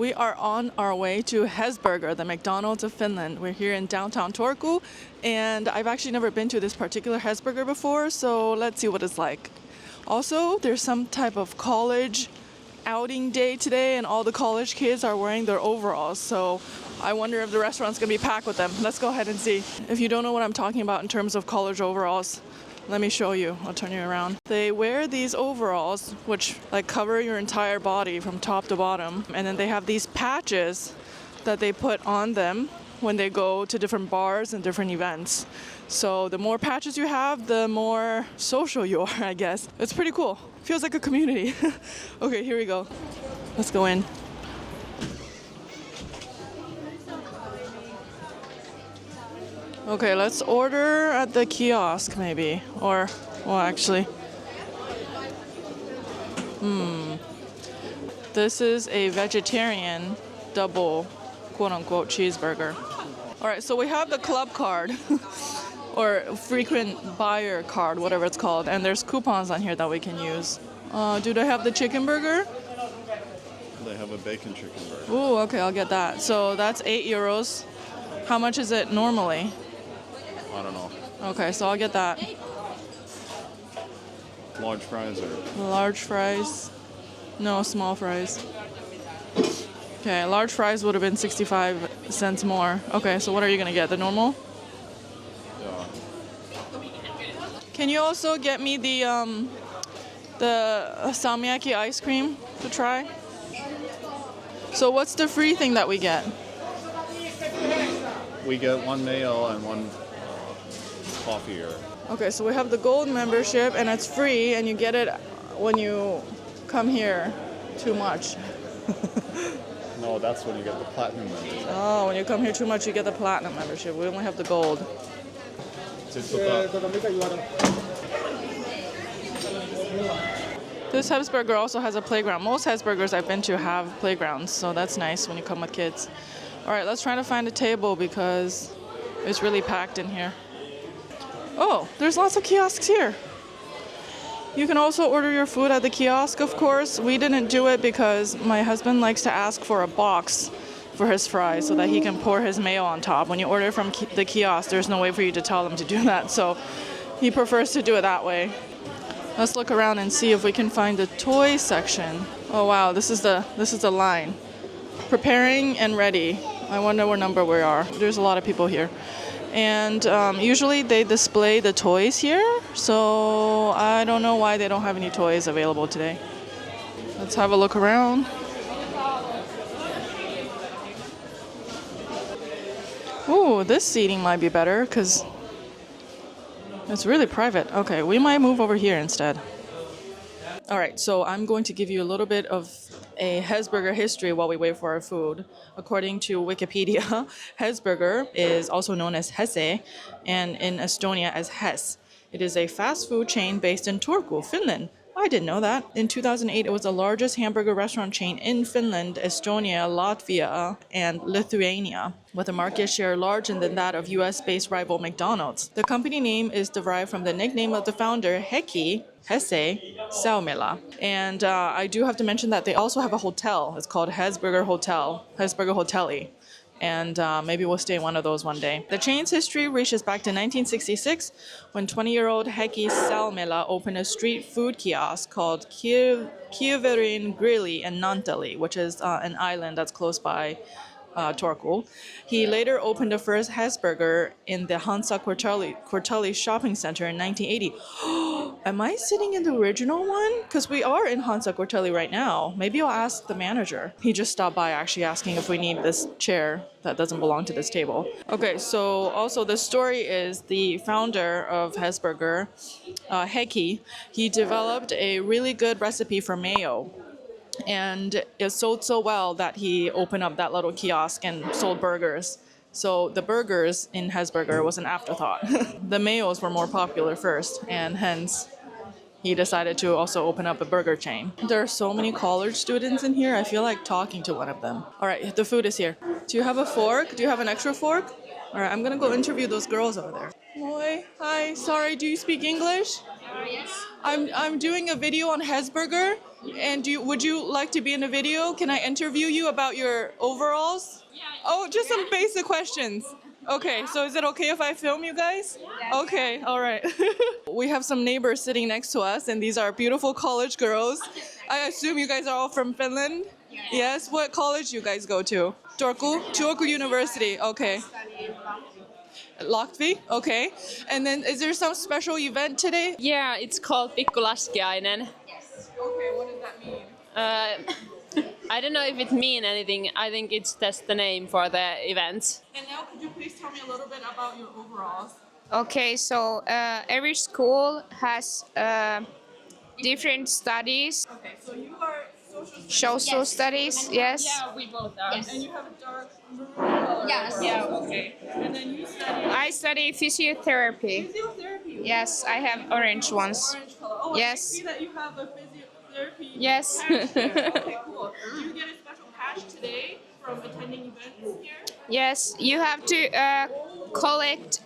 we are on our way to Hesburger, the McDonald's of Finland. We're here in downtown Turku, and I've actually never been to this particular Hesburger before, so let's see what it's like. Also, there's some type of college outing day today, and all the college kids are wearing their overalls, so I wonder if the restaurant's gonna be packed with them. Let's go ahead and see. If you don't know what I'm talking about in terms of college overalls, let me show you. I'll turn you around. They wear these overalls, which like cover your entire body from top to bottom. And then they have these patches that they put on them when they go to different bars and different events. So the more patches you have, the more social you are, I guess. It's pretty cool. Feels like a community. Okay, here we go. Let's go in. Okay, let's order at the kiosk maybe. Or, well, actually. This is a vegetarian double quote-unquote cheeseburger. All right, so we have the club card or frequent buyer card, whatever it's called. And there's coupons on here that we can use. Do they have the chicken burger? They have a bacon chicken burger. Ooh, okay, I'll get that. So that's €8. How much is it normally? I don't know. Okay, so I'll get that. Large fries or? Large fries. No, small fries. Okay, large fries would have been 65 cents more. Okay, so what are you gonna get? The normal? Yeah. Can you also get me the salmiakki ice cream to try? So what's the free thing that we get? We get one Mayo and one coffee or. Okay, so we have the gold membership and it's free and you get it when you come here too much. No, that's when you get the platinum membership. Oh, when you come here too much, you get the platinum membership. We only have the gold. This Hesburger also has a playground. Most Hesburgers I've been to have playgrounds, so that's nice when you come with kids. All right, let's try to find a table because it's really packed in here. Oh, there's lots of kiosks here. You can also order your food at the kiosk, of course. We didn't do it because my husband likes to ask for a box for his fries so that he can pour his mayo on top. When you order from the kiosk, there's no way for you to tell him to do that, so he prefers to do it that way. Let's look around and see if we can find the toy section. Oh wow, this is the line. Preparing and ready. I wonder what number we are. There's a lot of people here. And usually they display the toys here, so I don't know why they don't have any toys available today. Let's have a look around. Ooh, this seating might be better because it's really private. Okay, we might move over here instead. All right, so I'm going to give you a little bit of a Hesburger history while we wait for our food. According to Wikipedia, Hesburger is also known as Hesse and in Estonia as Hes. It is a fast food chain based in Turku, Finland. I didn't know that. In 2008, it was the largest hamburger restaurant chain in Finland, Estonia, Latvia, and Lithuania, with a market share larger than that of US-based rival McDonald's. The company name is derived from the nickname of the founder, Heikki, Hesse, Salmela. And I do have to mention that they also have a hotel. It's called Hesburger Hotel. And maybe we'll stay in one of those one day. The chain's history reaches back to 1966 when 20-year-old Heikki Salmela opened a street food kiosk called Kieverin Grilli in Naantali, which is an island that's close by Turku. He later opened the first Hesburger in the Hansakortteli shopping center in 1980. Am I sitting in the original one? Because we are in Hansakortteli right now. Maybe I'll ask the manager. He just stopped by actually asking if we need this chair that doesn't belong to this table. Okay, so also the story is the founder of Hesburger, Heikki, he developed a really good recipe for mayo. And it sold so well that he opened up that little kiosk and sold burgers. So the burgers in Hesburger was an afterthought. The mayos were more popular first, and hence he decided to also open up a burger chain. There are so many college students in here, I feel like talking to one of them. All right, the food is here. Do you have a fork? Do you have an extra fork? All right, I'm gonna go interview those girls over there. Moi, hi, sorry, do you speak English? Yes. I'm doing a video on Hesburger. And would you like to be in a video? Can I interview you about your overalls? Oh, just some basic questions. Okay, so is it okay if I film you guys? Okay, all right. We have some neighbors sitting next to us, and these are beautiful college girls. I assume you guys are all from Finland? Yes. What college you guys go to? Turku University. Okay. Lahti? Okay. And then is there some special event today? Yeah, it's called Pikkulaskiainen. Okay, what does that mean? I don't know if it means anything. I think it's just the name for the event. And now could you please tell me a little bit about your overalls? Okay, so every school has different studies. Okay, so you are social studies. Social studies, yes. Yeah, we both are. And you have a dark maroon color. Yes. Yeah. Okay. And then you study I study physiotherapy. physiotherapy. Yes, I have orange ones. Orange color. Oh, Yes. I see that you have a physiotherapy. Yes. patch here. Okay, cool. Do you get a special patch today from attending events here? Yes, you have to collect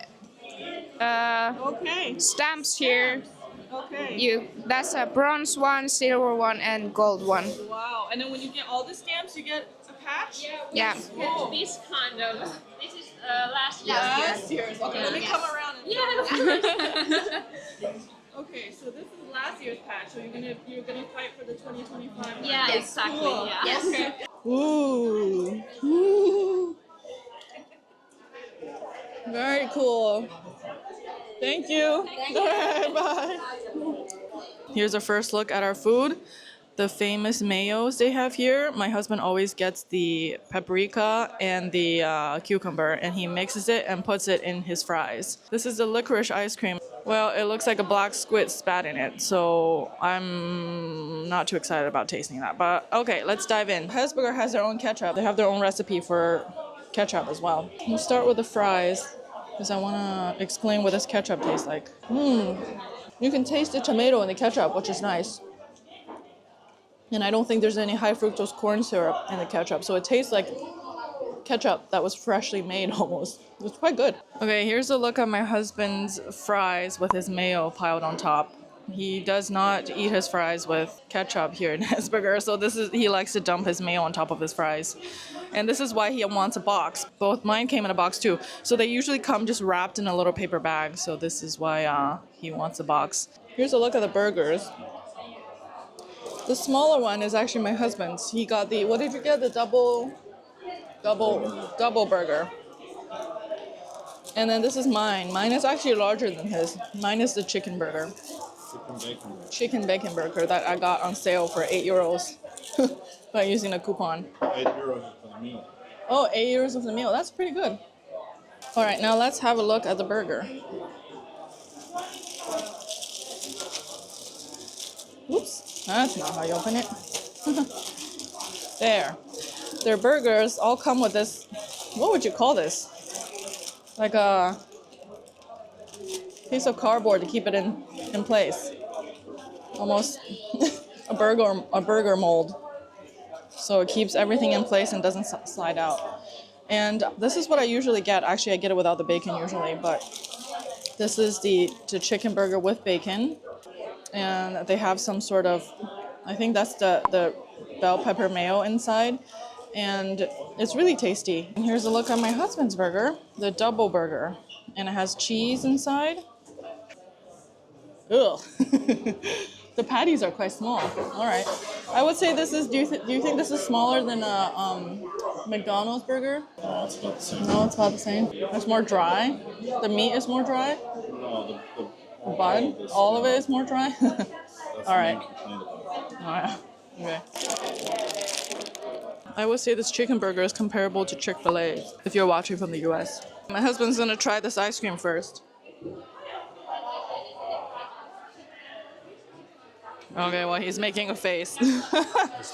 Okay. stamps here. Okay. That's a bronze one, silver one, and gold one. Wow. And then when you get all the stamps, you get a patch? Yeah. Cool. This kind of. This is last year. Last year's. Okay, let me come around and Okay, so this is last year's patch. So you're gonna fight for the 2025. Yeah, exactly. Cool. Yeah. Yes. Okay. Ooh. Ooh. Very cool. Thank you. Bye. Here's a first look at our food. The famous mayos they have here. My husband always gets the paprika and the cucumber, and he mixes it and puts it in his fries. This is the licorice ice cream. Well, it looks like a black squid spat in it, so I'm not too excited about tasting that. But okay, let's dive in. Hesburger has their own ketchup. They have their own recipe for ketchup as well. We'll start with the fries, because I want to explain what this ketchup tastes like. You can taste the tomato in the ketchup, which is nice. And I don't think there's any high fructose corn syrup in the ketchup, so it tastes like ketchup that was freshly made almost. It's quite good. Okay, here's a look at my husband's fries with his mayo piled on top. He does not eat his fries with ketchup here in Hesburger, so he likes to dump his mayo on top of his fries. And this is why he wants a box. Both mine came in a box too. So they usually come just wrapped in a little paper bag, so this is why he wants a box. Here's a look at the burgers. The smaller one is actually my husband's. He got the, what did you get? The double burger. And then this is mine. Mine is actually larger than his. Mine is the chicken burger. Chicken bacon burger that I got on sale for €8 by using a coupon. €8 for the meal. Oh, €8 of the meal. That's pretty good. All right, now let's have a look at the burger. Oops. That's not how you open it. There. Their burgers all come with this, what would you call this? Like a piece of cardboard to keep it in place. Almost a burger mold. So it keeps everything in place and doesn't slide out. And this is what I usually get. Actually, I get it without the bacon usually, but this is the chicken burger with bacon. And they have some sort of, I think that's the bell pepper mayo inside, and it's really tasty. And here's a look at my husband's burger, the double burger, and it has cheese inside. Ugh. The patties are quite small. All right, I would say this is. Do you think this is smaller than a McDonald's burger? No, it's about the same. No, it's about the same. It's more dry. The meat is more dry. No, The bun, all of it is more dry. All right. All Alright. Okay. I would say this chicken burger is comparable to Chick-fil-A if you're watching from the US. My husband's gonna try this ice cream first. Okay, well, he's making a face. It's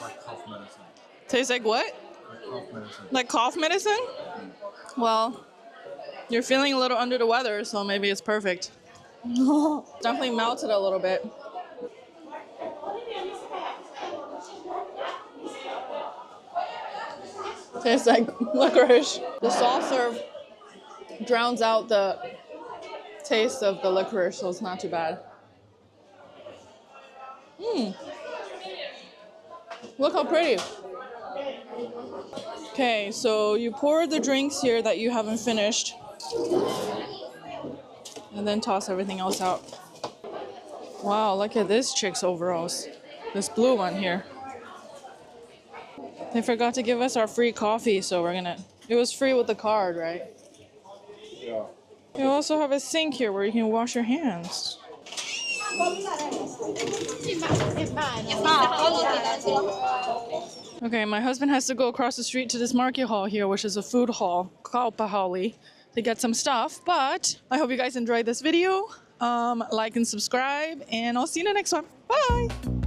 like cough medicine. Tastes like what? Like cough medicine. Like cough medicine? Well, you're feeling a little under the weather, so maybe it's perfect. Definitely melted a little bit. Tastes like licorice. The soft serve drowns out the taste of the licorice, so it's not too bad. Look how pretty. Okay, so you pour the drinks here that you haven't finished. And then toss everything else out. Wow, look at this chick's overalls. This blue one here. They forgot to give us our free coffee, so we're gonna... It was free with the card, right? Yeah. You also have a sink here where you can wash your hands. Okay, my husband has to go across the street to this market hall here, which is a food hall, kauppahalli, to get some stuff. But I hope you guys enjoyed this video. Like and subscribe, and I'll see you in the next one. Bye!